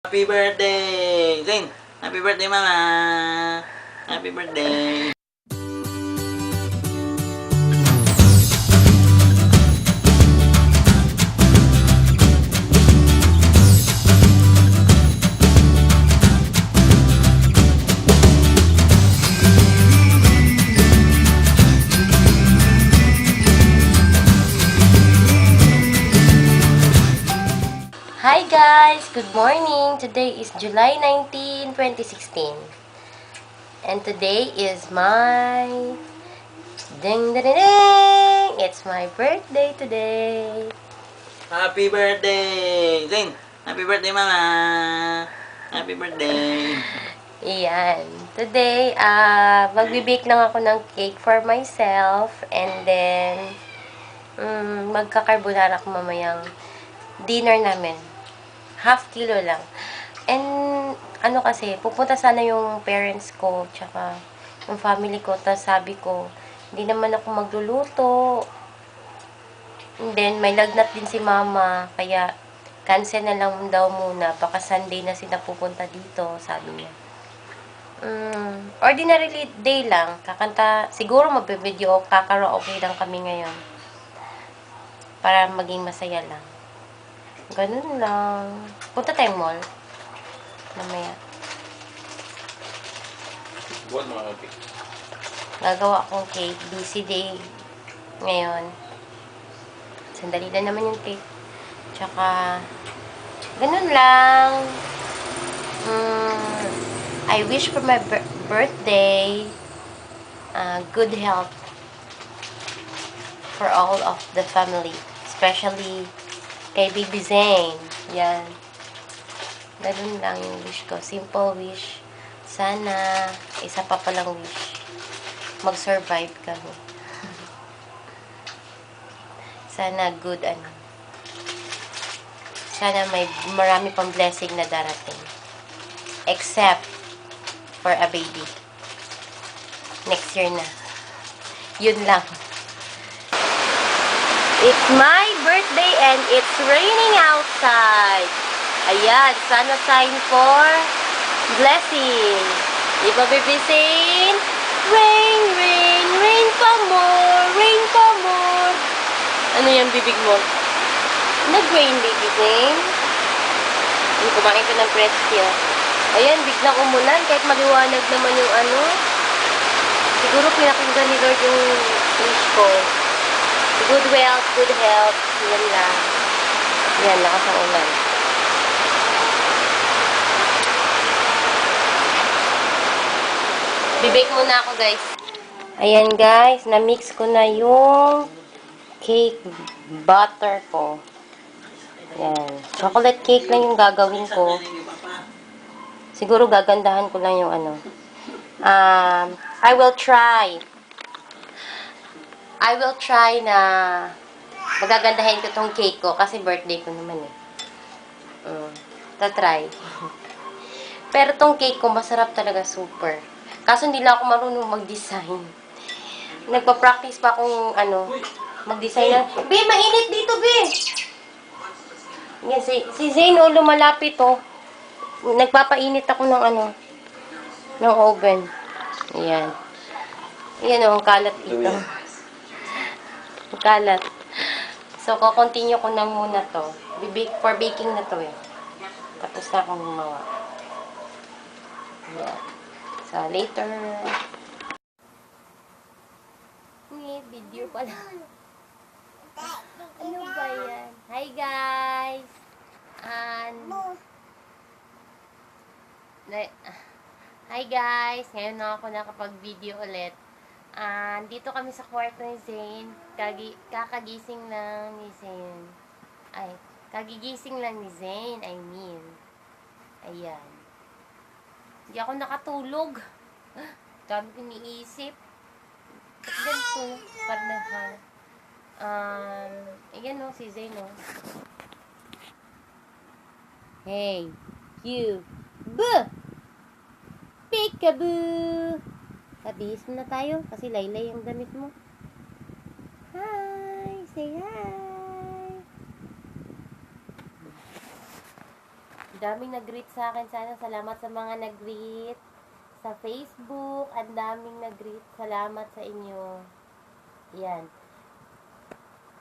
Happy birthday! Zane! Happy birthday, mama! Happy birthday! Hi guys! Good morning! Today is July 19, 2016. And today is my... Ding ding ding ding! It's my birthday today! Happy birthday! Zane! Happy birthday, mama! Happy birthday! Iyan. Today, magbibake lang ako ng cake for myself. And then, magkakarbonara ako mamayang dinner namin. Half kilo lang. And, ano kasi, pupunta sana yung parents ko, tsaka yung family ko, tapos sabi ko, hindi naman ako magluluto. And then, may lagnat din si mama, kaya, cancel na lang daw muna, baka Sunday na sila pupunta dito, sabi niya. Ordinary day lang, kakanta, siguro magbe-video, karaoke lang kami ngayon. Para maging masaya lang. Ganun lang. Punta tayong mall. Mamaya. Buwan mga cake. Gagawa akong cake. Busy day. Ngayon. Sandali lang naman yung cake. Tsaka, ganun lang. I wish for my birthday, good health for all of the family. Especially, kay Baby Zane. Yan. Ganun lang yung wish ko. Simple wish. Sana, isa pa palang wish. Mag-survive kami. Sana good, Sana may marami pang blessing na darating. Except for a baby. Next year na. Yun lang. It's my birthday and it's raining outside. Ayan, sana sign for blessing. Di ba, Baby Zane? Rain, rain, rain pa more, rain pa more. Ano yung bibig mo? Nag-rain, Baby Zane. Yung kumain ka ng pretzel. Ayan, biglang umulan kahit maliwanag naman yung Siguro pinakinggan ni Lord yung wish ko. Good wealth, good health. Yan lang. Yan, lakas ang ulan. Bibake muna ako, guys. Ayan, guys. Na-mix ko na yung cake butter ko. Yan. Chocolate cake lang yung gagawin ko. Siguro gagandahan ko lang yung I will try na magagandahin ko tong cake ko kasi birthday ko naman eh. Tatry. Pero tong cake ko masarap talaga, super. Kaso hindi lang ako marunong mag-design. Nagpa-practice pa akong mag-design na. Be, mainit dito, be! Yan, si Zane, lumalapit nagpapainit ako ng ng oven. Ayan. Ayan ang kalat dito. Kalat. So, continue ko na muna to. For baking na to eh. Tapos na akong gumawa. Ayan. So, later. Video pala. Ano ba yan? Hi guys! Hi guys! Ngayon na ako nakapag-video ulit. Dito kami sa kwarto ni Zane. Kakagising lang ni Zane. Ay, kagigising lang ni Zane, I mean. Ayan. Hindi ako nakatulog. Dami ko iniisip. Ba't ganito? Parang ayan si Zane Hey, you. Boo! Peekaboo! Kabihis mo na tayo kasi laylay ang damit mo. Hi! Say hi! Daming nag-greet sa akin. Sana salamat sa mga nag-greet. Sa Facebook, ang daming nag-greet. Salamat sa inyo. Yan.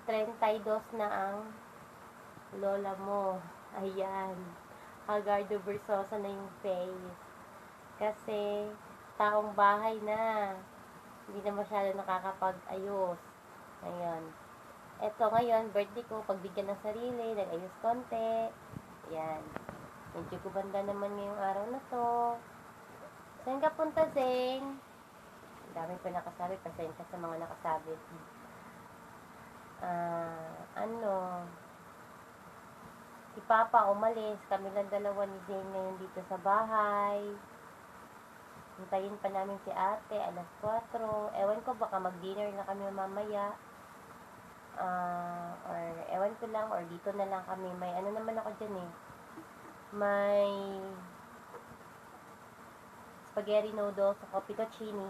32 na ang lola mo. Ayan. Hagardo Versosa na yung face. Kasi, taong bahay na. Hindi na masyado nakakapag-ayos. Ngayon. Eto ngayon, birthday ko, pagbigyan ng sarili, nag-ayos konti. Ayan. Medyo gumanda naman ngayong araw na to. Saan ka punta, Zane? Ang dami pa nakasabi. Pasensya sa mga nakasabi. Si Papa umalis. Kami lang dalawa ni Zane ngayon dito sa bahay. Hintayin pa namin si ate. Alas 4. Ewan ko, baka mag-dinner na kami mamaya. Or ewan ko lang. Or dito na lang kami. May ano naman ako dyan eh. May spaghetti noodles sa fettuccine.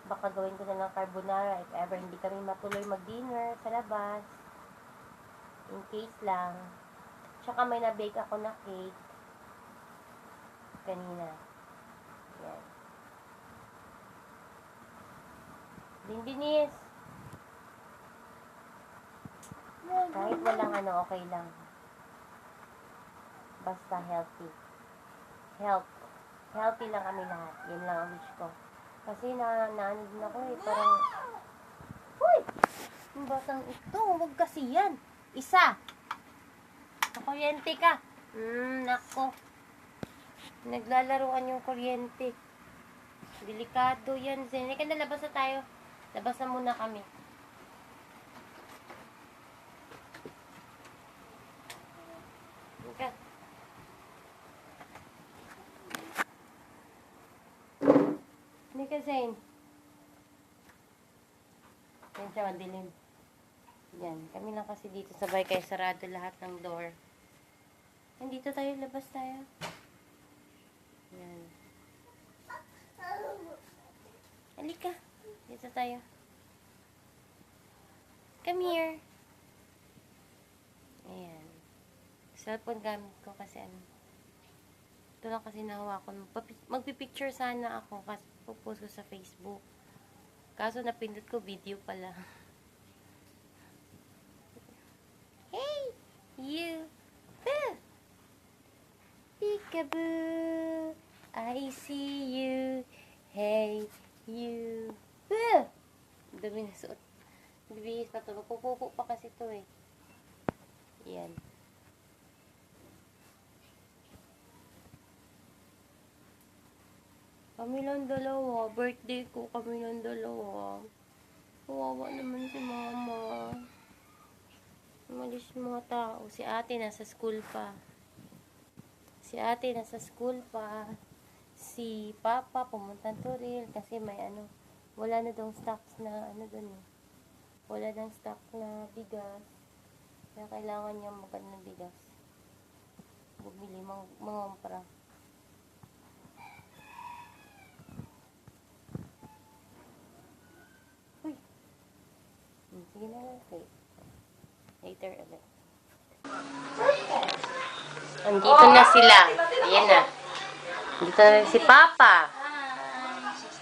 Baka gawin ko na lang carbonara if ever hindi kami matuloy mag-dinner sa labas. In case lang. Tsaka may na-bake ako na cake. Kanina. Yan. Dindinis. Kahit walang ano, okay lang. Basta healthy. Healthy lang kami lahat. Yun lang ang wish ko. Kasi naano din ako eh. Parang, uy! Ang batang ito. Huwag kasi yan. Isa. Kuryente ka. Nako. Naglalaruan yung kuryente. Delikado yan. Sige ka na, labas na tayo. Labas na muna kami. Okay. Hindi ka, Zane. Yan siya, madilim. Yan. Kami lang kasi dito sabay kaya sarado lahat ng door. Nandito tayo, labas tayo. Yan. Halika. Dito tayo. Come here. Ayan. Cellphone gamit ko kasi ano. Ito lang kasi nahawakan. Magpipicture sana ako kasi pupost ko sa Facebook. Kaso napindot ko video pala. Hey! You! Boo! Peekaboo! I see you! Hey! You! Boo! Dumi na suot. Bibihis pa ito. Magpupupo pa kasi ito eh. Yan. Kami lang dalawa. Birthday ko, kami lang dalawa. Kawawa naman si mama. Umalis yung mga tao. Si ate nasa school pa. Si papa pumunta Turil kasi may ano. Wala na daw stocks na ano dun eh. Wala nang stock na bigas. Kaya kailangan niya magano ng bigas. Bumili mangompra. Uy. Sige na lang. Okay. Later ulit. Andito na sila. Ayan na. Andito na rin si Papa.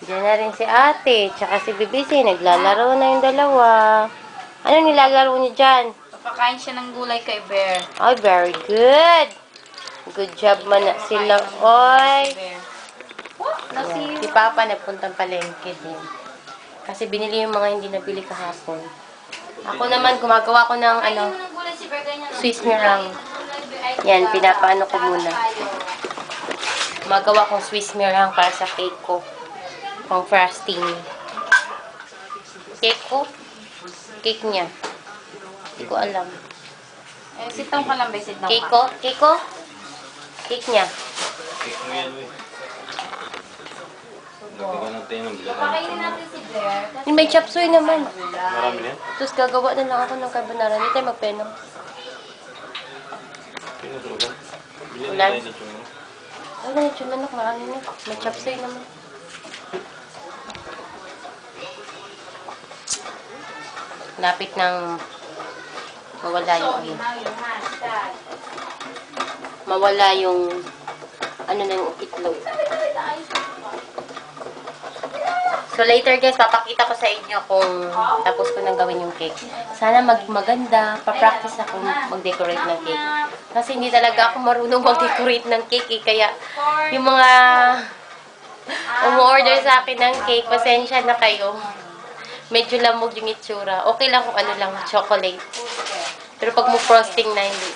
Diyan na rin si ate. Tsaka si BBC. Naglalaro na yung dalawa. Ano nilalaro niyo dyan? Papakain siya ng gulay kay Bear. Oh, very good. Good job man na sila. Oy. Ayan. Si Papa nagpuntang palengke din. Kasi binili yung mga hindi nabili kahapon. Ako naman, gumagawa ko ng ano, Swiss meringue. Yan, pinapaano ko muna. Gumagawa kong Swiss meringue para sa cake ko. Pang frosting. Cake ko? Cake niya. Hindi ko alam. Eh, sitang ka lang, besit na Cake ko? Cake ko? Cake niya. Papakainin natin si Bear. Yung may chop suey naman. Marami na yan? Tapos gagawa na lang ako ng carbonara. Hindi tayo magpenong. Pinatulugan? Bilhin Ulan. na tayo ng chumino. Ay, ganit yung manok. Marami na. May chop suey naman. Lapit ng mawala yung ano. mawala yung ano ng itlog. So later guys, papakita ko sa inyo kung tapos ko nang gawin yung cake. Sana maganda. Pa-practice ako mag-decorate ng cake. Kasi hindi talaga ako marunong mag-decorate ng cake eh. Kaya yung mga umu-order sa akin ng cake, pasensya na kayo. Medyo lamog yung itsura. Okay lang kung ano lang, chocolate. Pero pag mo frosting na, hindi.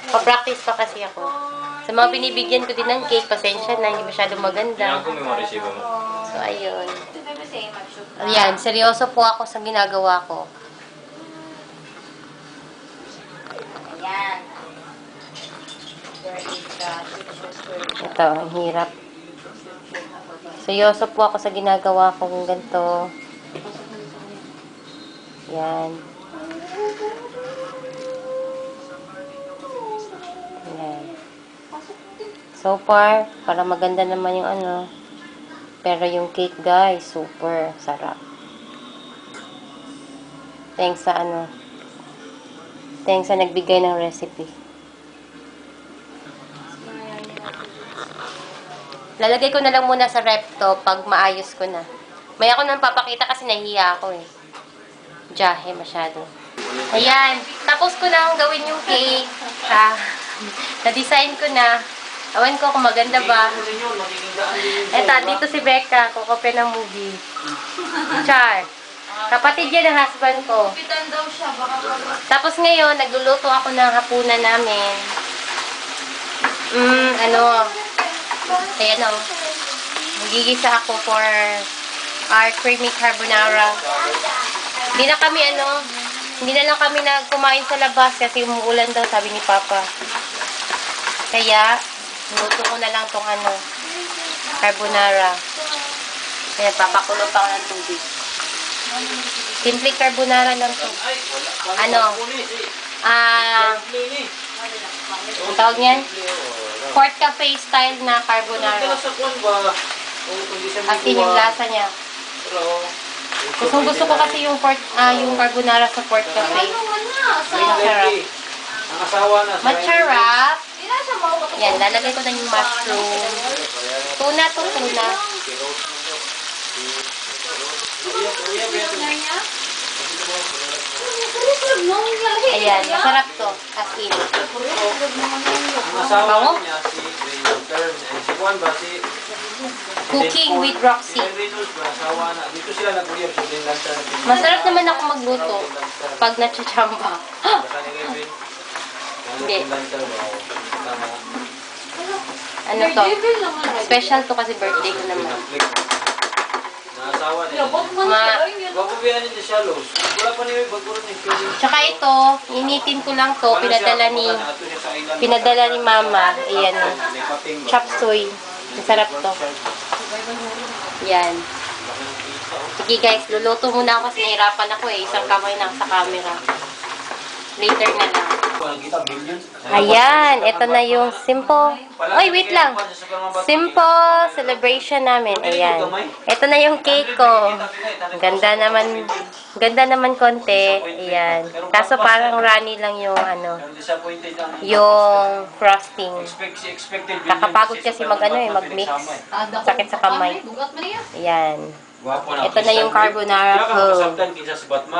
Pa-practice pa kasi ako. Sa mga binibigyan ko din ng cake, pasensya na, hindi masyadong maganda. Ako may mga resibo mo. So, ayun. Ayan, seryoso po ako sa ginagawa ko. Ayan. Ito, ang hirap. Seryoso po ako sa ginagawa kong ganito. Yan. Yan. So far, para maganda naman yung ano. Pero yung cake guys, super sarap. Thanks sa ano. Thanks sa nagbigay ng recipe. Lalagay ko na lang muna sa rep to pag maayos ko na. May ako nang papakita kasi nahihiya ako eh. Jahe masyado. Ayan. Tapos ko na ang gawin yung cake. Na-design ko na. Awan ko kung maganda ba. Eto, dito si Becca. Kukope ng movie. Char. Kapatid yan ng husband ko. Pitan daw siya, baka Tapos ngayon, nagluluto ako ng hapunan namin. Ayan o. Magigisa ako for our creamy carbonara. Hindi na lang kami nagkumain sa labas kasi umuulan daw, sabi ni Papa. Kaya, luto ko na lang tong carbonara. Ayan, papakulo pa ako ng tubig. Simple carbonara lang to. Ang tawag niyan? Port Cafe style na carbonara. As in yung lasa niya. Gusto ko kasi yung carbonara sa Port Cafe. Masarap. Masarap. Yan, lalagay ko na yung mushroom. Tuna to, tuna. Ayan, masarap to. As in. Bango? Cooking with Roxy. Masarap naman ako magluto pag nachichamba. Hindi. Ano to? Special to kasi birthday ko naman. Tsaka ito, initin ko lang to, pinadala ni Mama. Ayan o. Chop suey. Masarap to. Yan. Sige guys, luluto muna ako kasi nahirapan ako eh. Isang kamay na sa camera. Later na lang. Ayan, ito na yung simple. Oy, wait lang. Simple celebration namin. Ayan. Ito na yung cake ko. Ganda naman konti. Ayan. Kaso parang runny lang yung yung frosting. Kakapagod kasi mag-mix. Sakit sa kamay. Ayan. Ito na yung carbonara ko.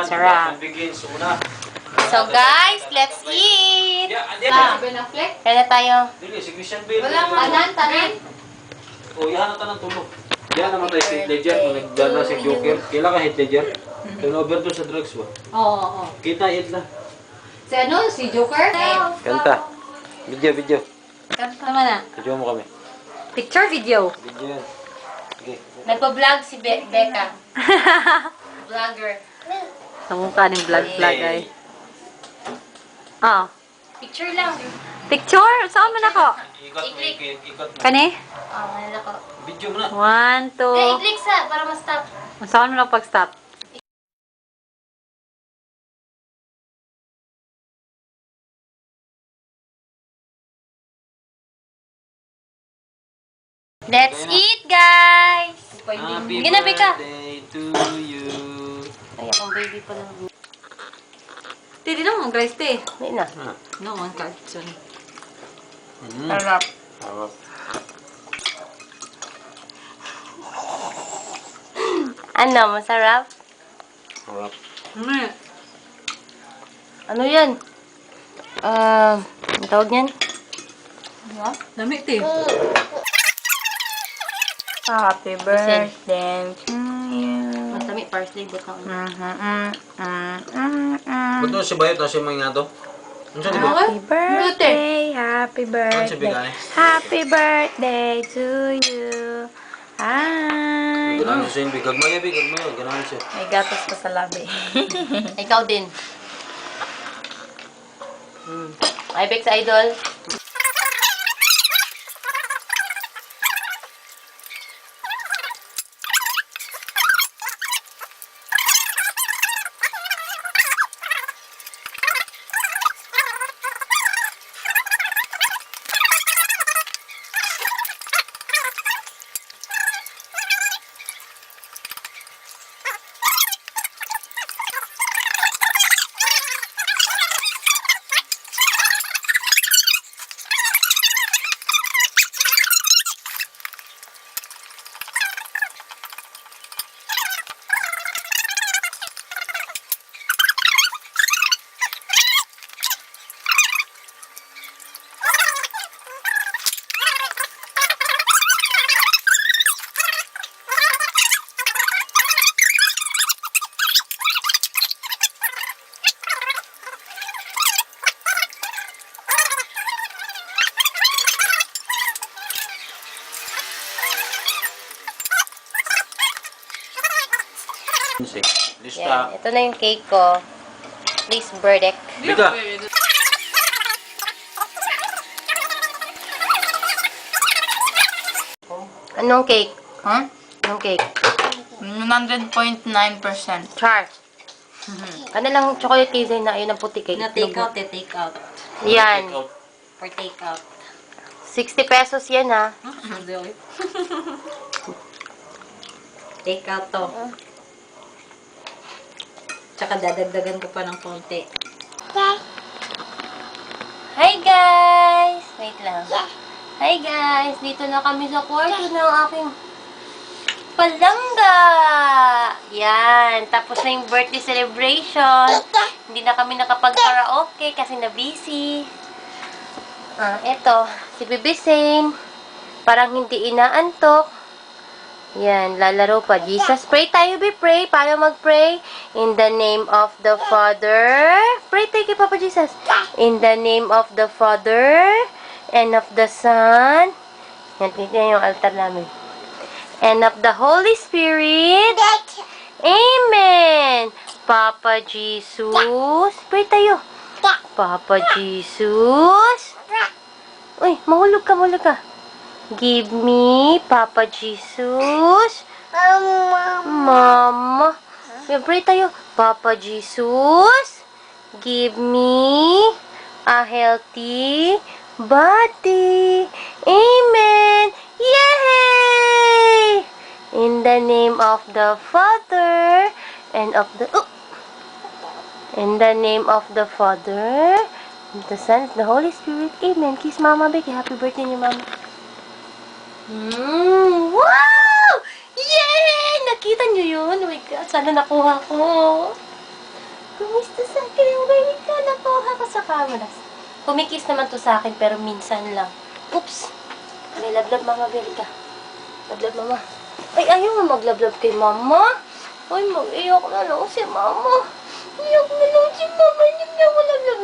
Sarap. So guys, let's eat! Kaya na tayo. Wala mo, tanan. O, yahan na tanang tulog. Yan naman tayo Heath Ledger. Kung nagdala si Joker. Kailan ka Heath Ledger? Turn-overdose sa drugs ba? Oo. Kita, hit na. Si Joker? Kanta. Video. Kanta naman na. Video mo kami. Picture video. Video yan. Okay. Nagpa-vlog si Becca. Vlogger. Namukha ng vlog ay. Picture lang. Picture? Saan man ako? Ikot mo. Kani? Manila ko. Video mo na. 1, 2. I-click para ma-stop. Saan mo lang pag-stop? Let's eat, guys! Happy Ginabi ka. birthday to you. Ay, akong baby pa lang. Hindi naman mag-rice te. Hindi na. No, one card. Sorry. Sarap. Sarap. Ano, masarap? Sarap. Ano yan? Ang tawag niyan? Lamig, te. Happy birthday to you. Masami, parsley, butang. Ba't doon si Bayot na si May nga to? Ano siya di ba? Happy birthday, happy Ano si birthday. Bigani? Happy birthday to you. Hi. Ganahan siya yung bigag maya, bigag maya. Ganahan siya. May gatos pa sa labi. Ikaw din. Ibex Idol. Lista. Yan. Ito na yung cake ko. Please, Burdek. Biga. Anong cake? Huh? Anong cake? 100.9%. Char. Ano lang chocolate cake na yun ang puti cake. Na take out, take out. Yan. For take out. 60 pesos yan ha. Take out to. Tsaka dadagdagan ko pa ng konti. Hi guys! Wait lang. Hi guys! Dito na kami sa kwarto ng aking palangga! Yan. Tapos na yung birthday celebration. Hindi na kami nakapag-karaoke kasi na-busy. Eto. Si Bibi Sane. Parang hindi inaantok. Yan. Lalaro pa. Jesus, pray tayo, be pray. Paano mag-pray? In the name of the Father. Pray tayo kay Papa Jesus. In the name of the Father and of the Son. Yan. Tingnan yung altar namin. And of the Holy Spirit. Amen. Papa Jesus. Pray tayo. Papa Jesus. Uy, mahulog ka, mahulog ka. Give me, Papa Jesus. Mama. Pray tayo. Papa Jesus. Give me a healthy body. Amen. Yay! In the name of the Father and of the in the name of the Father, the Son, and the Holy Spirit. Amen. Kiss Mama Becky. Happy birthday niyo, Mama. Wow! Yay! Nakita niyo yun? Oh my God. Sana nakuha ko. Kumusta sa akin ang baby ko? Nakuha ko sa camera. Kumikis naman to sa akin pero minsan lang. Oops! May lablab, Mama Belka. Lablab, Mama. Ay, ayaw mo maglablab kay Mama. Ay, mag-iyak na lang si Mama. Iyak na lang si Mama. Hindi niya ako lablab.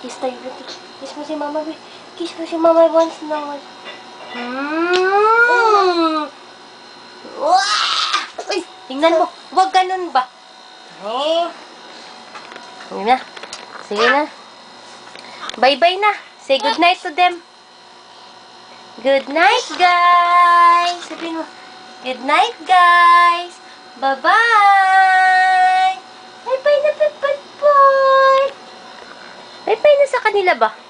Kiss tayo, Belka. Kiss mo si Mama, Belka. Kiss mo si Mama once na. Wow! Uy, tingnan mo. Huwag ganun ba? Sige na. Sige na. Bye-bye na. Say good night to them. Good night, guys. Sabihin mo. Good night, guys. Bye-bye. Bye-bye na, bye-bye. Bye-bye na sa kanila ba?